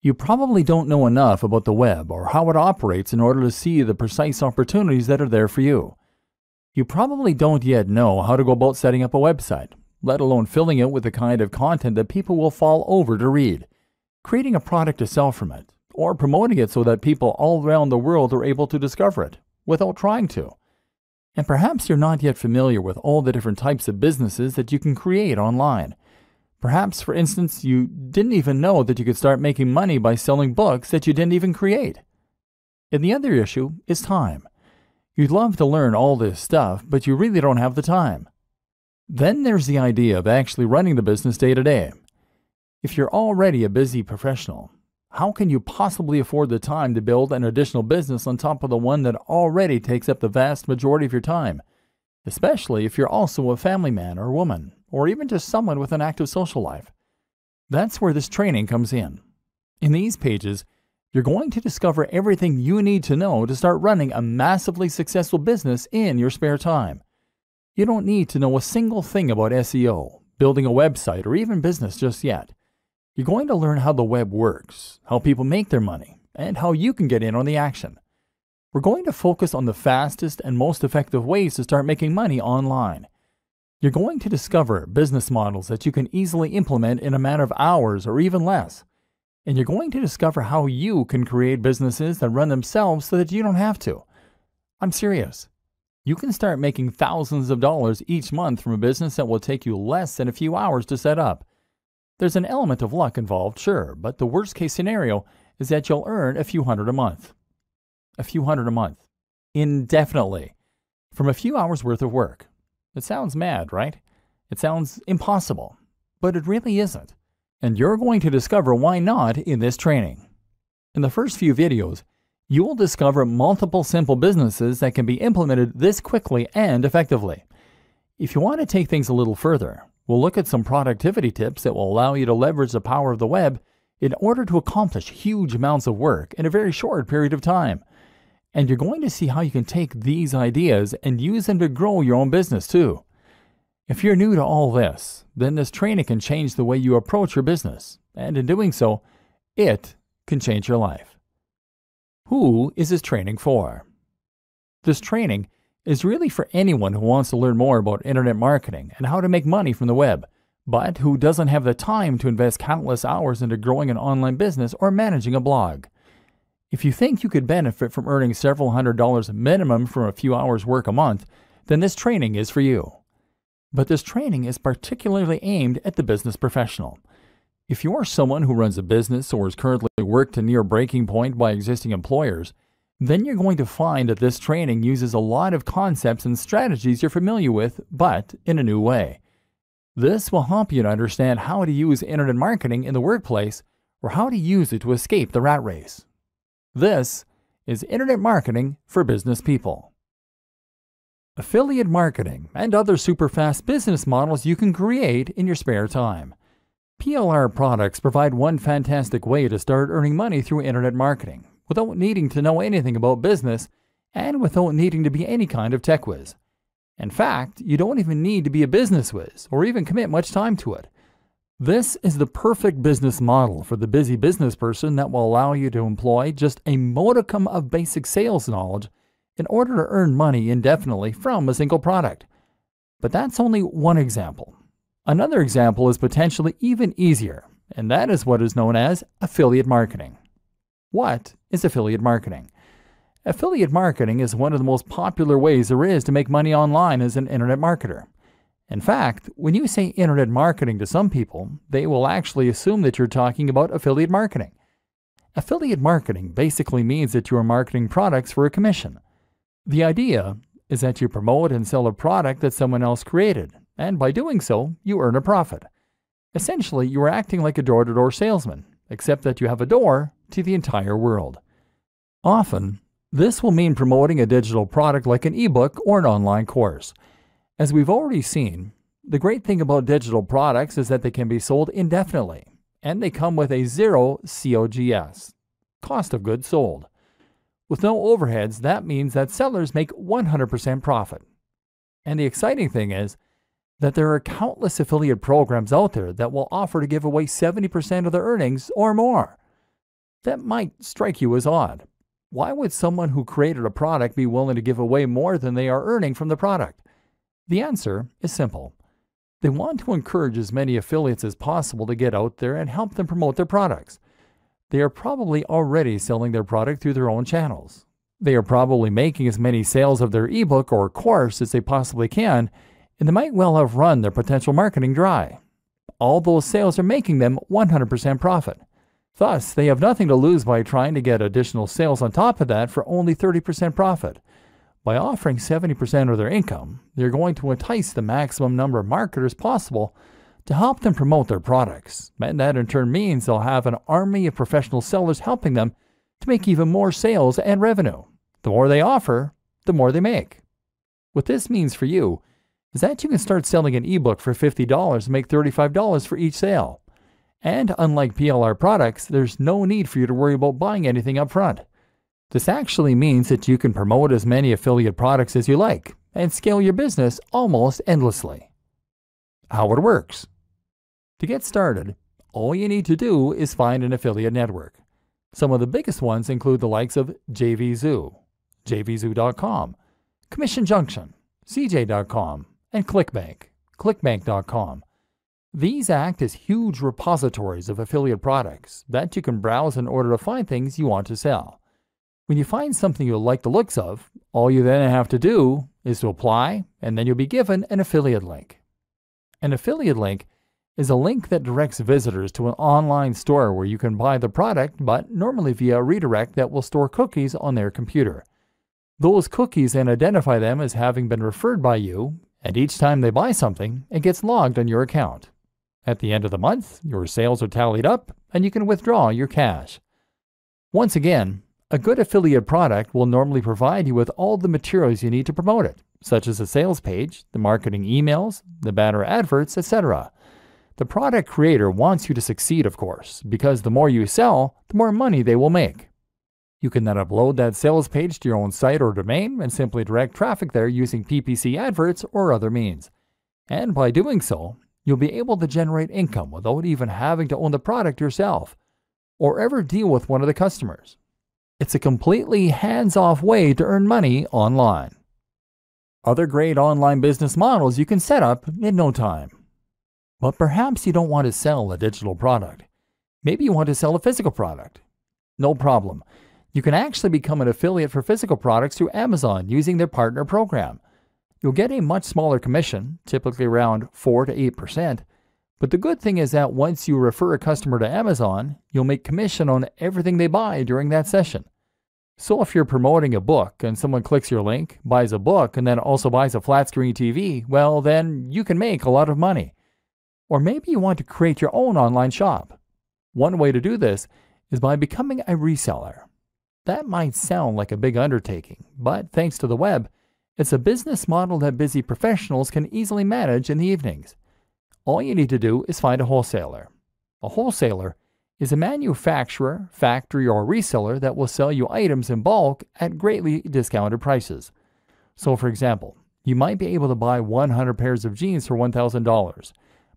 You probably don't know enough about the web or how it operates in order to see the precise opportunities that are there for you. You probably don't yet know how to go about setting up a website, let alone filling it with the kind of content that people will fall over to read, creating a product to sell from it, or promoting it so that people all around the world are able to discover it without trying to. And perhaps you're not yet familiar with all the different types of businesses that you can create online. Perhaps, for instance, you didn't even know that you could start making money by selling books that you didn't even create. And the other issue is time. You'd love to learn all this stuff, but you really don't have the time. Then there's the idea of actually running the business day to day. If you're already a busy professional, how can you possibly afford the time to build an additional business on top of the one that already takes up the vast majority of your time? Especially if you're also a family man or woman, or even just someone with an active social life. That's where this training comes in. In these pages, you're going to discover everything you need to know to start running a massively successful business in your spare time. You don't need to know a single thing about SEO, building a website, or even business just yet. You're going to learn how the web works, how people make their money, and how you can get in on the action. We're going to focus on the fastest and most effective ways to start making money online. You're going to discover business models that you can easily implement in a matter of hours or even less. And you're going to discover how you can create businesses that run themselves so that you don't have to. I'm serious. You can start making thousands of dollars each month from a business that will take you less than a few hours to set up. There's an element of luck involved, sure, but the worst case scenario is that you'll earn a few hundred a month. A few hundred a month. Indefinitely. From a few hours worth of work. It sounds mad, right? It sounds impossible. But it really isn't. And you're going to discover why not in this training. In the first few videos, you will discover multiple simple businesses that can be implemented this quickly and effectively. If you want to take things a little further, we'll look at some productivity tips that will allow you to leverage the power of the web in order to accomplish huge amounts of work in a very short period of time. And you're going to see how you can take these ideas and use them to grow your own business too. If you're new to all this, then this training can change the way you approach your business, and in doing so, it can change your life. Who is this training for? This training is really for anyone who wants to learn more about internet marketing and how to make money from the web, but who doesn't have the time to invest countless hours into growing an online business or managing a blog. If you think you could benefit from earning several $100s minimum from a few hours work a month, then this training is for you. But this training is particularly aimed at the business professional. If you are someone who runs a business or is currently worked to near breaking point by existing employers, then you're going to find that this training uses a lot of concepts and strategies you're familiar with, but in a new way. This will help you to understand how to use internet marketing in the workplace or how to use it to escape the rat race. This is Internet Marketing for Business People. Affiliate marketing and other super fast business models you can create in your spare time. PLR products provide one fantastic way to start earning money through internet marketing without needing to know anything about business and without needing to be any kind of tech whiz. In fact, you don't even need to be a business whiz or even commit much time to it. This is the perfect business model for the busy business person that will allow you to employ just a modicum of basic sales knowledge in order to earn money indefinitely from a single product. But that's only one example. Another example is potentially even easier, and that is what is known as affiliate marketing. What is affiliate marketing? Affiliate marketing is one of the most popular ways there is to make money online as an internet marketer. In fact, when you say internet marketing to some people, they will actually assume that you're talking about affiliate marketing. Affiliate marketing basically means that you are marketing products for a commission. The idea is that you promote and sell a product that someone else created, and by doing so, you earn a profit. Essentially, you are acting like a door-to-door salesman, except that you have a door to the entire world. Often, this will mean promoting a digital product like an ebook or an online course. As we've already seen, the great thing about digital products is that they can be sold indefinitely, and they come with a zero COGS, cost of goods sold. With no overheads, that means that sellers make 100% profit. And the exciting thing is that there are countless affiliate programs out there that will offer to give away 70% of their earnings or more. That might strike you as odd. Why would someone who created a product be willing to give away more than they are earning from the product? The answer is simple. They want to encourage as many affiliates as possible to get out there and help them promote their products. They are probably already selling their product through their own channels. They are probably making as many sales of their ebook or course as they possibly can, and they might well have run their potential marketing dry. All those sales are making them 100% profit. Thus, they have nothing to lose by trying to get additional sales on top of that for only 30% profit. By offering 70% of their income, they're going to entice the maximum number of marketers possible to help them promote their products, and that in turn means they'll have an army of professional sellers helping them to make even more sales and revenue. The more they offer, the more they make. What this means for you is that you can start selling an ebook for $50 and make $35 for each sale. And unlike PLR products, there's no need for you to worry about buying anything up front. This actually means that you can promote as many affiliate products as you like and scale your business almost endlessly. How it works. To get started, all you need to do is find an affiliate network. Some of the biggest ones include the likes of JVZoo, JVZoo.com, Commission Junction, CJ.com, and ClickBank, ClickBank.com. These act as huge repositories of affiliate products that you can browse in order to find things you want to sell. When you find something you like the looks of, all you then have to do is to apply, and then you'll be given an affiliate link. An affiliate link is a link that directs visitors to an online store where you can buy the product, but normally via a redirect that will store cookies on their computer. Those cookies then identify them as having been referred by you, and each time they buy something, it gets logged on your account. At the end of the month, your sales are tallied up, and you can withdraw your cash. Once again, a good affiliate product will normally provide you with all the materials you need to promote it, such as the sales page, the marketing emails, the banner adverts, etc. The product creator wants you to succeed, of course, because the more you sell, the more money they will make. You can then upload that sales page to your own site or domain and simply direct traffic there using PPC adverts or other means. And by doing so, you'll be able to generate income without even having to own the product yourself or ever deal with one of the customers. It's a completely hands-off way to earn money online. Other great online business models you can set up in no time. But perhaps you don't want to sell a digital product. Maybe you want to sell a physical product. No problem. You can actually become an affiliate for physical products through Amazon using their partner program. You'll get a much smaller commission, typically around 4 to 8%. But the good thing is that once you refer a customer to Amazon, you'll make commission on everything they buy during that session. So if you're promoting a book and someone clicks your link, buys a book, and then also buys a flat screen TV, well, then you can make a lot of money. Or maybe you want to create your own online shop. One way to do this is by becoming a reseller. That might sound like a big undertaking, but thanks to the web, it's a business model that busy professionals can easily manage in the evenings. All you need to do is find a wholesaler. A wholesaler is a manufacturer, factory, or reseller that will sell you items in bulk at greatly discounted prices. So for example, you might be able to buy 100 pairs of jeans for $1,000,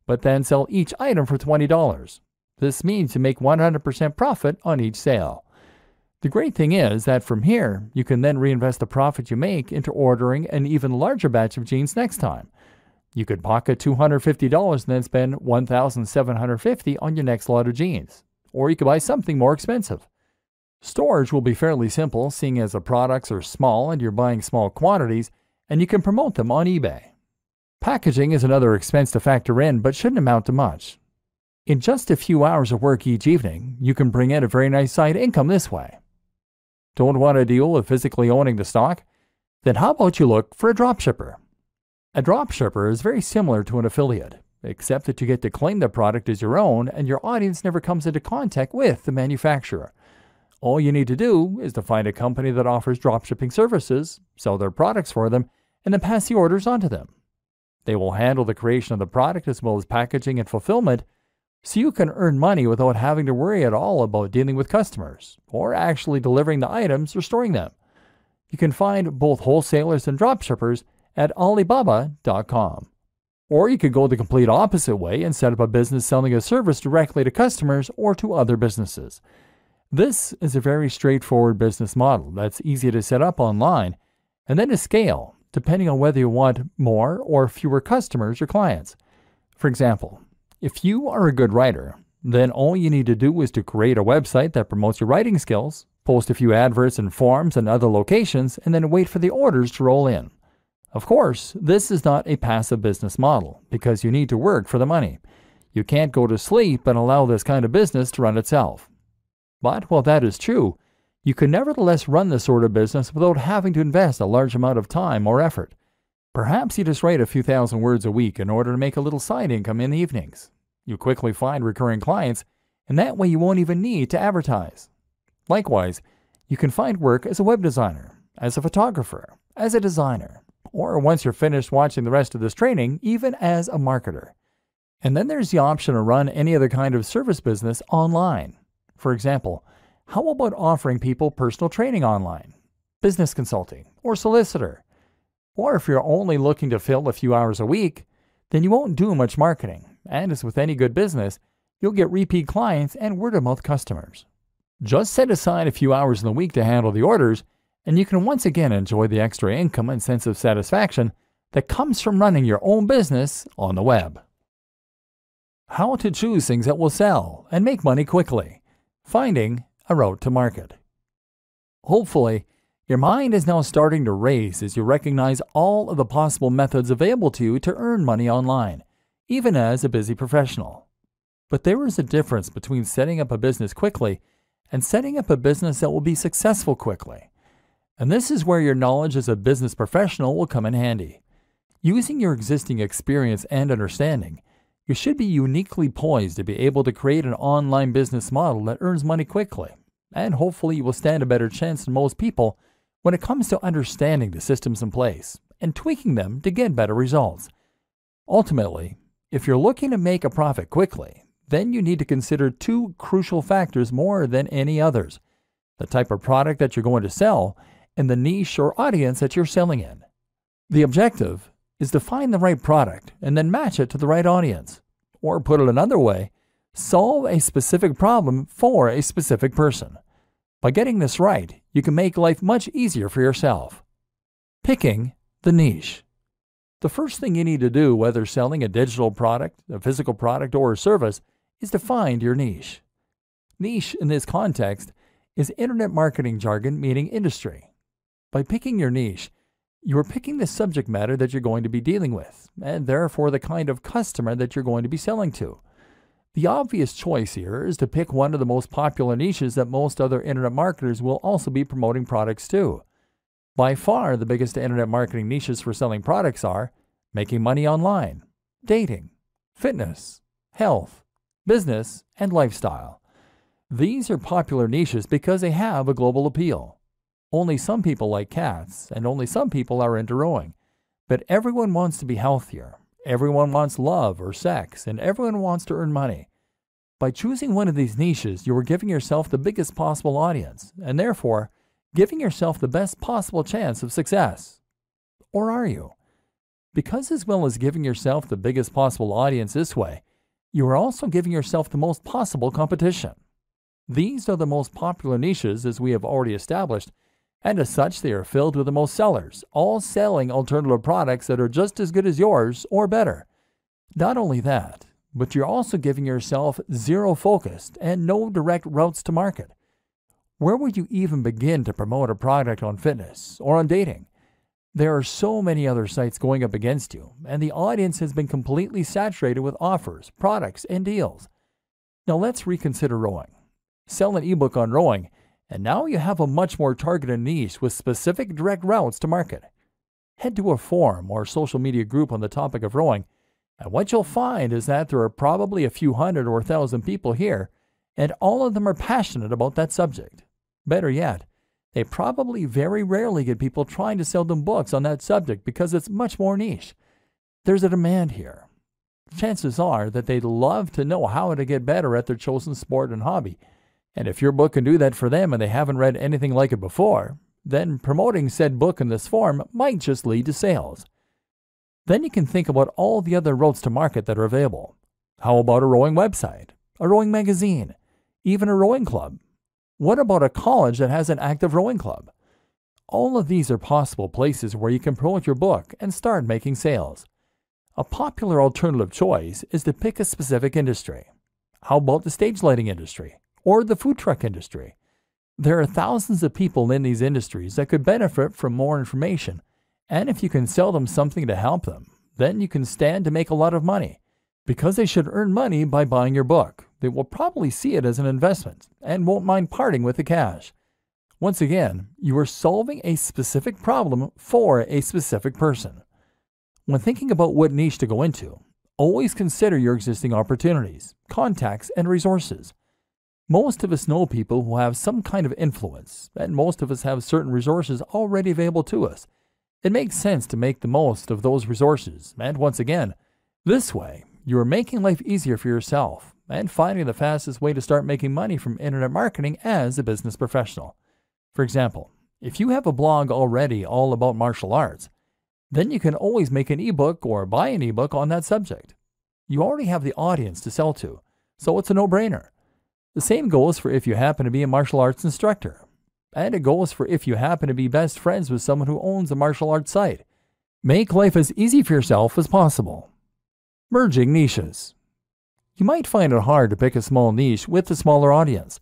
but then sell each item for $20. This means you make 100% profit on each sale. The great thing is that from here, you can then reinvest the profit you make into ordering an even larger batch of jeans next time. You could pocket $250 and then spend $1,750 on your next lot of jeans. Or you could buy something more expensive. Storage will be fairly simple, seeing as the products are small and you're buying small quantities, and you can promote them on eBay. Packaging is another expense to factor in, but shouldn't amount to much. In just a few hours of work each evening, you can bring in a very nice side income this way. Don't want to deal with physically owning the stock? Then how about you look for a dropshipper? A dropshipper is very similar to an affiliate, except that you get to claim the product as your own and your audience never comes into contact with the manufacturer. All you need to do is to find a company that offers dropshipping services, sell their products for them, and then pass the orders on to them. They will handle the creation of the product as well as packaging and fulfillment, so you can earn money without having to worry at all about dealing with customers or actually delivering the items or storing them. You can find both wholesalers and dropshippers at Alibaba.com. Or you could go the complete opposite way and set up a business selling a service directly to customers or to other businesses. This is a very straightforward business model that's easy to set up online and then to scale, depending on whether you want more or fewer customers or clients. For example, if you are a good writer, then all you need to do is to create a website that promotes your writing skills, post a few adverts in forums and other locations, and then wait for the orders to roll in. Of course, this is not a passive business model because you need to work for the money. You can't go to sleep and allow this kind of business to run itself. But while that is true, you can nevertheless run this sort of business without having to invest a large amount of time or effort. Perhaps you just write a few thousand words a week in order to make a little side income in the evenings. You quickly find recurring clients, and that way you won't even need to advertise. Likewise, you can find work as a web designer, as a photographer, as a designer, or once you're finished watching the rest of this training, even as a marketer. And then there's the option to run any other kind of service business online. For example, how about offering people personal training online, business consulting, or solicitor? Or if you're only looking to fill a few hours a week, then you won't do much marketing. And as with any good business, you'll get repeat clients and word-of-mouth customers. Just set aside a few hours in the week to handle the orders, and you can once again enjoy the extra income and sense of satisfaction that comes from running your own business on the web. How to choose things that will sell and make money quickly. Finding a route to market. Hopefully, your mind is now starting to race as you recognize all of the possible methods available to you to earn money online, even as a busy professional. But there is a difference between setting up a business quickly and setting up a business that will be successful quickly. And this is where your knowledge as a business professional will come in handy. Using your existing experience and understanding, you should be uniquely poised to be able to create an online business model that earns money quickly, and hopefully you will stand a better chance than most people when it comes to understanding the systems in place and tweaking them to get better results. Ultimately, if you're looking to make a profit quickly, then you need to consider two crucial factors more than any others: the type of product that you're going to sell and the niche or audience that you're selling in. The objective is to find the right product and then match it to the right audience. Or put it another way, solve a specific problem for a specific person. By getting this right, you can make life much easier for yourself. Picking the niche. The first thing you need to do, whether selling a digital product, a physical product, or a service, is to find your niche. Niche in this context is internet marketing jargon meaning industry. By picking your niche, you are picking the subject matter that you're going to be dealing with, and therefore the kind of customer that you're going to be selling to. The obvious choice here is to pick one of the most popular niches that most other internet marketers will also be promoting products to. By far, the biggest internet marketing niches for selling products are making money online, dating, fitness, health, business, and lifestyle. These are popular niches because they have a global appeal. Only some people like cats, and only some people are into rowing. But everyone wants to be healthier. Everyone wants love or sex, and everyone wants to earn money. By choosing one of these niches, you are giving yourself the biggest possible audience, and therefore giving yourself the best possible chance of success. Or are you? Because as well as giving yourself the biggest possible audience this way, you are also giving yourself the most possible competition. These are the most popular niches, as we have already established, and as such they are filled with the most sellers, all selling alternative products that are just as good as yours or better. Not only that, but you're also giving yourself zero focused and no direct routes to market. Where would you even begin to promote a product on fitness or on dating? There are so many other sites going up against you, and the audience has been completely saturated with offers, products, and deals. Now let's reconsider rowing. Sell an ebook on rowing, and now you have a much more targeted niche with specific direct routes to market. Head to a forum or social media group on the topic of rowing, and what you'll find is that there are probably a few hundred or 1,000 people here, and all of them are passionate about that subject. Better yet, they probably very rarely get people trying to sell them books on that subject because it's much more niche. There's a demand here. Chances are that they'd love to know how to get better at their chosen sport and hobby. And if your book can do that for them and they haven't read anything like it before, then promoting said book in this form might just lead to sales. Then you can think about all the other routes to market that are available. How about a rowing website, a rowing magazine, even a rowing club? What about a college that has an active rowing club? All of these are possible places where you can promote your book and start making sales. A popular alternative choice is to pick a specific industry. How about the stage lighting industry? Or the food truck industry? There are thousands of people in these industries that could benefit from more information, and if you can sell them something to help them, then you can stand to make a lot of money. Because they should earn money by buying your book, they will probably see it as an investment and won't mind parting with the cash. Once again, you are solving a specific problem for a specific person. When thinking about what niche to go into, always consider your existing opportunities, contacts, and resources. Most of us know people who have some kind of influence, and most of us have certain resources already available to us. It makes sense to make the most of those resources, and once again, this way, you are making life easier for yourself and finding the fastest way to start making money from internet marketing as a business professional. For example, if you have a blog already all about martial arts, then you can always make an ebook or buy an ebook on that subject. You already have the audience to sell to, so it's a no-brainer. The same goes for if you happen to be a martial arts instructor. And it goes for if you happen to be best friends with someone who owns a martial arts site. Make life as easy for yourself as possible. Merging niches. You might find it hard to pick a small niche with a smaller audience.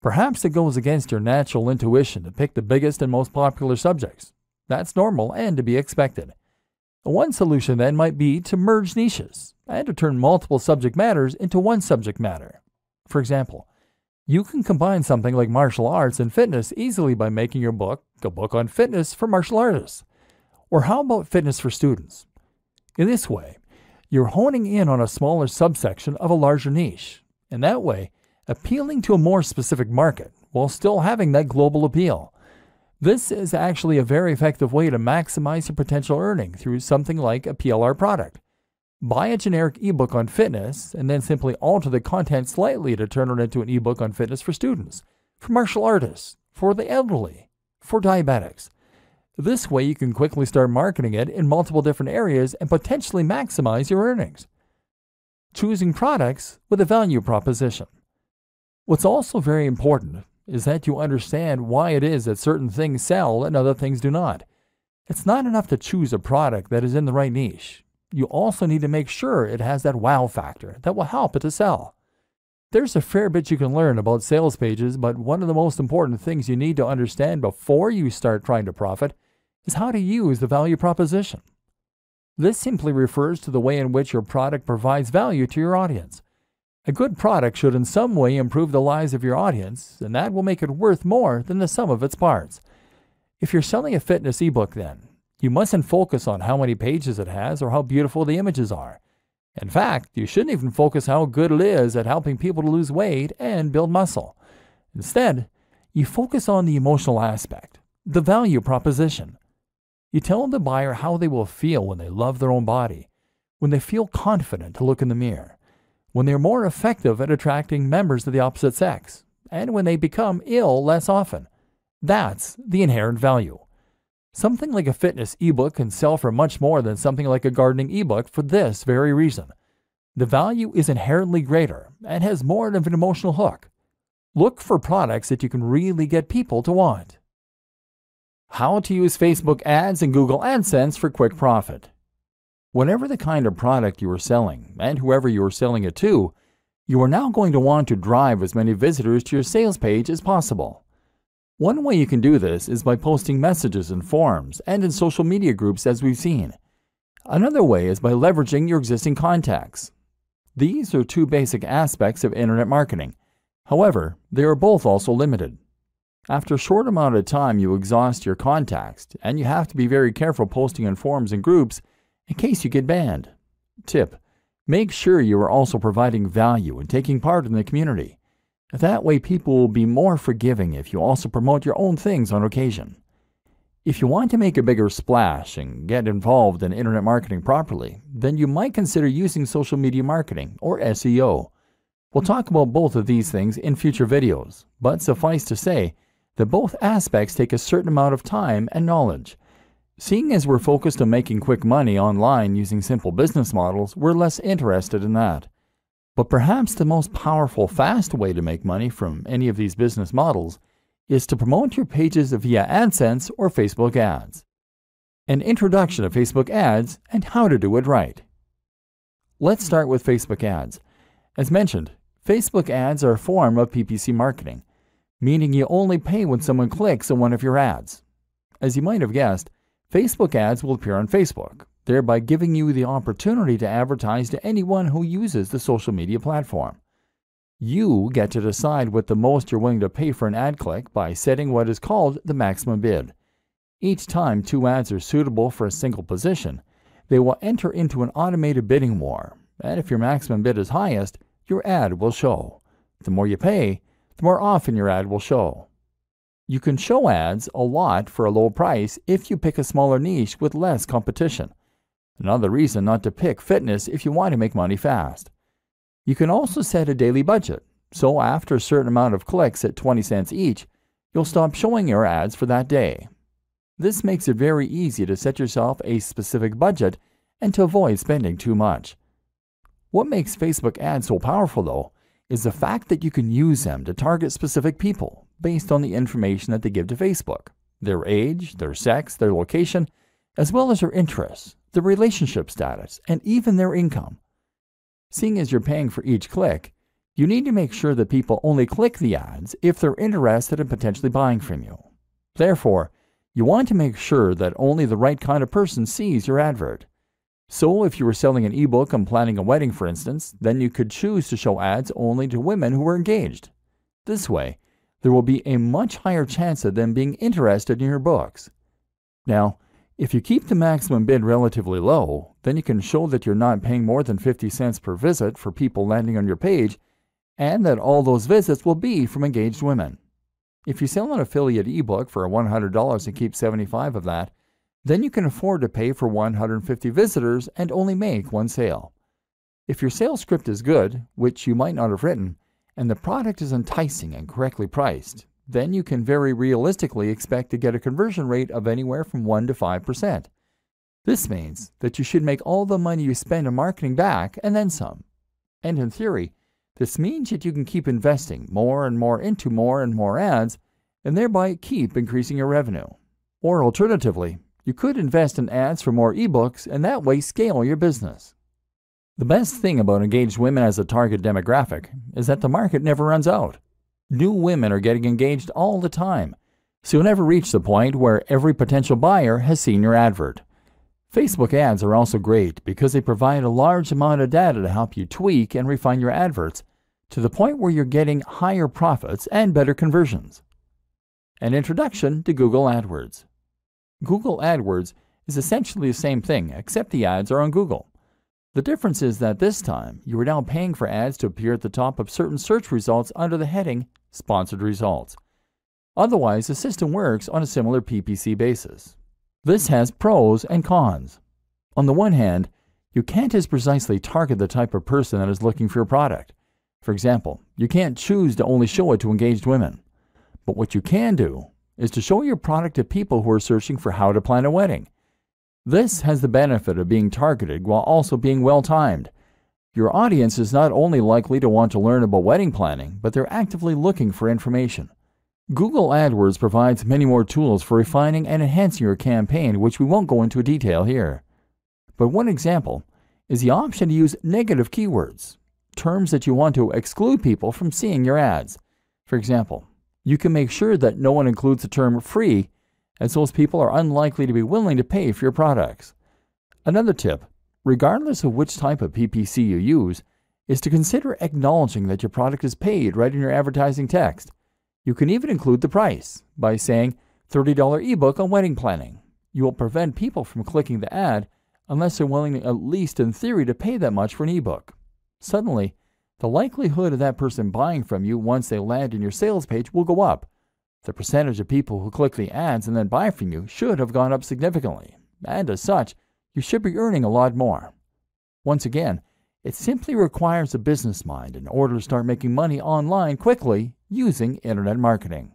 Perhaps it goes against your natural intuition to pick the biggest and most popular subjects. That's normal and to be expected. One solution then might be to merge niches and to turn multiple subject matters into one subject matter. For example, you can combine something like martial arts and fitness easily by making your book a book on fitness for martial artists. Or how about fitness for students? In this way, you're honing in on a smaller subsection of a larger niche, and that way, appealing to a more specific market while still having that global appeal. This is actually a very effective way to maximize your potential earning through something like a PLR product. Buy a generic ebook on fitness and then simply alter the content slightly to turn it into an ebook on fitness for students, for martial artists, for the elderly, for diabetics. This way you can quickly start marketing it in multiple different areas and potentially maximize your earnings. Choosing products with a value proposition. What's also very important is that you understand why it is that certain things sell and other things do not. It's not enough to choose a product that is in the right niche. You also need to make sure it has that wow factor that will help it to sell. There's a fair bit you can learn about sales pages, but one of the most important things you need to understand before you start trying to profit is how to use the value proposition. This simply refers to the way in which your product provides value to your audience. A good product should in some way improve the lives of your audience, and that will make it worth more than the sum of its parts. If you're selling a fitness ebook then, you mustn't focus on how many pages it has or how beautiful the images are. In fact, you shouldn't even focus how good it is at helping people to lose weight and build muscle. Instead, you focus on the emotional aspect, the value proposition. You tell the buyer how they will feel when they love their own body, when they feel confident to look in the mirror, when they're more effective at attracting members of the opposite sex, and when they become ill less often. That's the inherent value. Something like a fitness ebook can sell for much more than something like a gardening ebook for this very reason. The value is inherently greater and has more of an emotional hook. Look for products that you can really get people to want. How to use Facebook ads and Google AdSense for quick profit. Whatever the kind of product you are selling, and whoever you are selling it to, you are now going to want to drive as many visitors to your sales page as possible. One way you can do this is by posting messages in forums and in social media groups as we've seen. Another way is by leveraging your existing contacts. These are two basic aspects of internet marketing. However, they are both also limited. After a short amount of time you exhaust your contacts, and you have to be very careful posting in forums and groups in case you get banned. Tip: make sure you are also providing value and taking part in the community. That way people will be more forgiving if you also promote your own things on occasion. If you want to make a bigger splash and get involved in internet marketing properly, then you might consider using social media marketing, or SEO. We'll talk about both of these things in future videos, but suffice to say that both aspects take a certain amount of time and knowledge. Seeing as we're focused on making quick money online using simple business models, we're less interested in that. But perhaps the most powerful, fast way to make money from any of these business models is to promote your pages via AdSense or Facebook ads. An introduction to Facebook ads and how to do it right. Let's start with Facebook ads. As mentioned, Facebook ads are a form of PPC marketing, meaning you only pay when someone clicks on one of your ads. As you might have guessed, Facebook ads will appear on Facebook, thereby giving you the opportunity to advertise to anyone who uses the social media platform. You get to decide what the most you're willing to pay for an ad click by setting what is called the maximum bid. Each time two ads are suitable for a single position, they will enter into an automated bidding war, and if your maximum bid is highest, your ad will show. The more you pay, the more often your ad will show. You can show ads a lot for a low price if you pick a smaller niche with less competition. Another reason not to pick fitness if you want to make money fast. You can also set a daily budget, so after a certain amount of clicks at 20 cents each, you'll stop showing your ads for that day. This makes it very easy to set yourself a specific budget and to avoid spending too much. What makes Facebook ads so powerful, though, is the fact that you can use them to target specific people based on the information that they give to Facebook, their age, their sex, their location, as well as their interests, their relationship status, and even their income. Seeing as you're paying for each click, you need to make sure that people only click the ads if they're interested in potentially buying from you. Therefore, you want to make sure that only the right kind of person sees your advert. So if you were selling an ebook on planning a wedding, for instance, then you could choose to show ads only to women who are engaged. This way, there will be a much higher chance of them being interested in your books. Now, if you keep the maximum bid relatively low, then you can show that you're not paying more than 50 cents per visit for people landing on your page, and that all those visits will be from engaged women. If you sell an affiliate ebook for $100 and keep $75 of that, then you can afford to pay for 150 visitors and only make one sale. If your sales script is good, which you might not have written, and the product is enticing and correctly priced, then you can very realistically expect to get a conversion rate of anywhere from 1 to 5%. This means that you should make all the money you spend on marketing back and then some. And in theory, this means that you can keep investing more and more into more and more ads and thereby keep increasing your revenue. Or alternatively, you could invest in ads for more ebooks and that way scale your business. The best thing about engaged women as a target demographic is that the market never runs out. New women are getting engaged all the time, so you'll never reach the point where every potential buyer has seen your advert. Facebook ads are also great because they provide a large amount of data to help you tweak and refine your adverts to the point where you're getting higher profits and better conversions. An introduction to Google AdWords. Google AdWords is essentially the same thing, except the ads are on Google. The difference is that this time, you are now paying for ads to appear at the top of certain search results under the heading Sponsored Results. Otherwise, the system works on a similar PPC basis. This has pros and cons. On the one hand, you can't as precisely target the type of person that is looking for your product. For example, you can't choose to only show it to engaged women. But what you can do is to show your product to people who are searching for how to plan a wedding. This has the benefit of being targeted while also being well-timed. Your audience is not only likely to want to learn about wedding planning, but they're actively looking for information. Google AdWords provides many more tools for refining and enhancing your campaign, which we won't go into detail here. But one example is the option to use negative keywords, terms that you want to exclude people from seeing your ads. For example, you can make sure that no one includes the term free, as those people are unlikely to be willing to pay for your products. Another tip, regardless of which type of PPC you use, is to consider acknowledging that your product is paid right in your advertising text. You can even include the price by saying $30 ebook on wedding planning. You will prevent people from clicking the ad unless they're willing, at least in theory, to pay that much for an ebook. Suddenly, the likelihood of that person buying from you once they land in your sales page will go up. The percentage of people who click the ads and then buy from you should have gone up significantly, and as such, you should be earning a lot more. Once again, it simply requires a business mind in order to start making money online quickly using internet marketing.